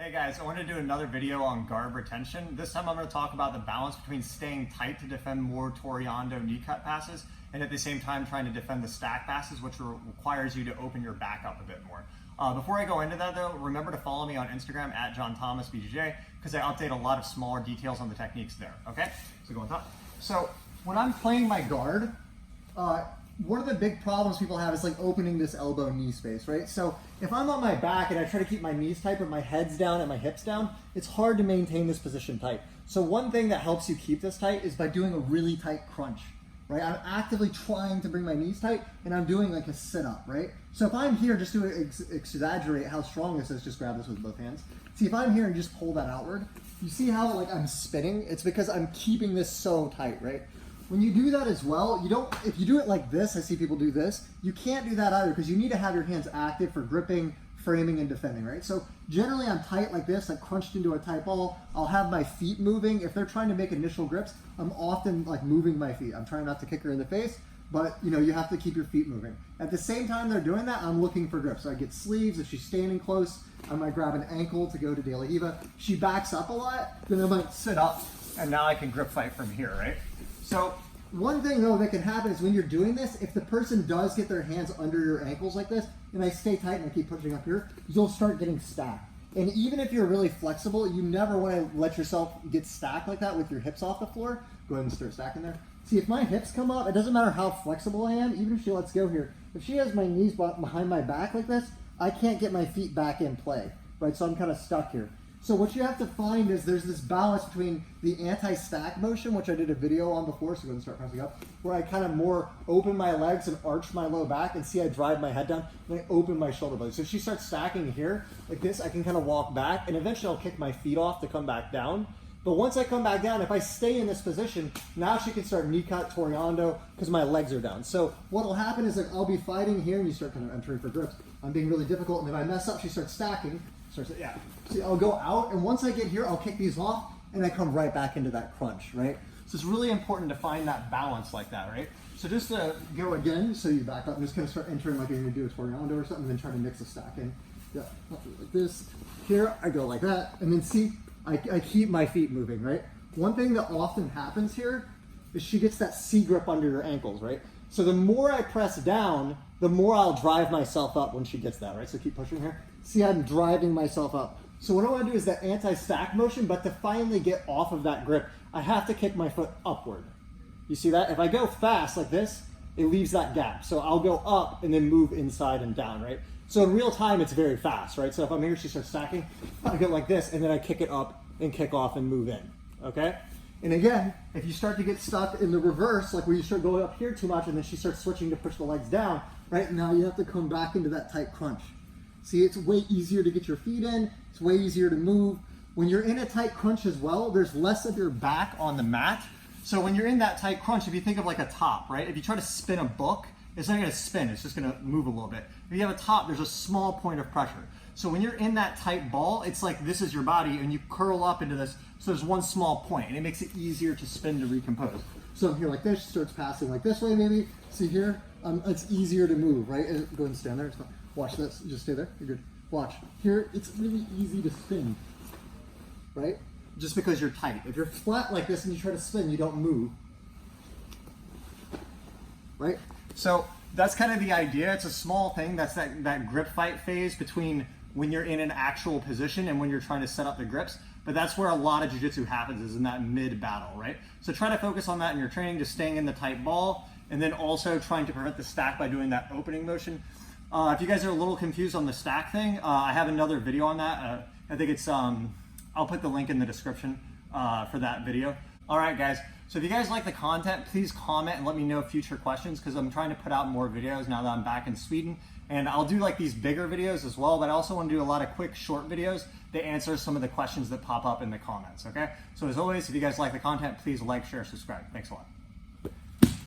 Hey guys, I wanted to do another video on guard retention. This time I'm going to talk about the balance between staying tight to defend more Toreando knee cut passes and at the same time trying to defend the stack passes, which requires you to open your back up a bit more. Before I go into that though, remember to follow me on Instagram at JohnThomasBJJ because I update a lot of smaller details on the techniques there, okay? So go on top. So when I'm playing my guard, one of the big problems people have is like opening this elbow knee space, right? So if I'm on my back and I try to keep my knees tight but my head's down and my hips down, it's hard to maintain this position tight. So one thing that helps you keep this tight is by doing a really tight crunch, right? I'm actively trying to bring my knees tight and I'm doing like a sit-up, right? So if I'm here, just to exaggerate how strong this is, just grab this with both hands. See, if I'm here and just pull that outward, you see how like I'm spinning? It's because I'm keeping this so tight, right? When you do that as well, if you do it like this, I see people do this, you can't do that either because you need to have your hands active for gripping, framing, and defending, right? So generally I'm tight like this, like crunched into a tight ball. I'll have my feet moving. If they're trying to make initial grips, I'm often like moving my feet. I'm trying not to kick her in the face, but you have to keep your feet moving. At the same time they're doing that, I'm looking for grips. So I get sleeves. If she's standing close, I might grab an ankle to go to De La Riva. She backs up a lot, then I might sit up, and now I can grip fight from here, right? So one thing though that can happen is when you're doing this, if the person does get their hands under your ankles like this, and I stay tight and I keep pushing up here, you'll start getting stacked. And even if you're really flexible, you never want to let yourself get stacked like that with your hips off the floor. Go ahead and start stacking there. See, if my hips come up, it doesn't matter how flexible I am, even if she lets go here. If she has my knees behind my back like this, I can't get my feet back in play, right? So I'm kind of stuck here. So what you have to find is there's this balance between the anti-stack motion, which I did a video on before, so go ahead and start pressing up, where I kind of more open my legs and arch my low back, and see I drive my head down, and I open my shoulder blades. So if she starts stacking here, like this, I can kind of walk back, and eventually I'll kick my feet off to come back down. But once I come back down, if I stay in this position, now she can start knee cut, Toreando, because my legs are down. So what will happen is like I'll be fighting here, and you start kind of entering for grips. I'm being really difficult, and if I mess up, she starts stacking. Yeah. See, I'll go out, and once I get here, I'll kick these off, and I come right back into that crunch, right? So it's really important to find that balance like that, right? So just to go again, so you back up and just kind of start entering like you're going to do a Toreando or something, and then try to mix a stack in. Yeah, like this. Here, I go like that, and then see, I keep my feet moving, right? One thing that often happens here is she gets that C grip under your ankles, right? So the more I press down, the more I'll drive myself up when she gets that, right? So keep pushing here. See, I'm driving myself up. So what I want to do is that anti-stack motion, but to finally get off of that grip, I have to kick my foot upward. You see that? If I go fast like this, it leaves that gap. So I'll go up and then move inside and down, right? So in real time, it's very fast, right? So if I'm here, she starts stacking, I go like this, and then I kick it up and kick off and move in, okay? And again, if you start to get stuck in the reverse, like where you start going up here too much and then she starts switching to push the legs down, right? Now you have to come back into that tight crunch. See, it's way easier to get your feet in. It's way easier to move. When you're in a tight crunch as well, there's less of your back on the mat. So when you're in that tight crunch, if you think of like a top, right? If you try to spin a book, it's not gonna spin, it's just gonna move a little bit. If you have a top, there's a small point of pressure. So when you're in that tight ball, it's like this is your body and you curl up into this, so there's one small point and it makes it easier to spin to recompose. So here like this, starts passing like this way maybe. See here, it's easier to move, right? Go ahead and stand there, it's fine. Watch this, just stay there, you're good. Watch, here it's really easy to spin, right? Just because you're tight. If you're flat like this and you try to spin, you don't move, right? So that's kind of the idea. It's a small thing. That's that grip fight phase between when you're in an actual position and when you're trying to set up the grips. But that's where a lot of jiu-jitsu happens, is in that mid-battle, right? So try to focus on that in your training, just staying in the tight ball, and then also trying to prevent the stack by doing that opening motion. If you guys are a little confused on the stack thing, I have another video on that. I think it's, I'll put the link in the description for that video. All right, guys. So if you guys like the content, please comment and let me know future questions because I'm trying to put out more videos now that I'm back in Sweden. And I'll do like these bigger videos as well, but I also want to do a lot of quick short videos that answer some of the questions that pop up in the comments, okay? So as always, if you guys like the content, please like, share, subscribe. Thanks a lot.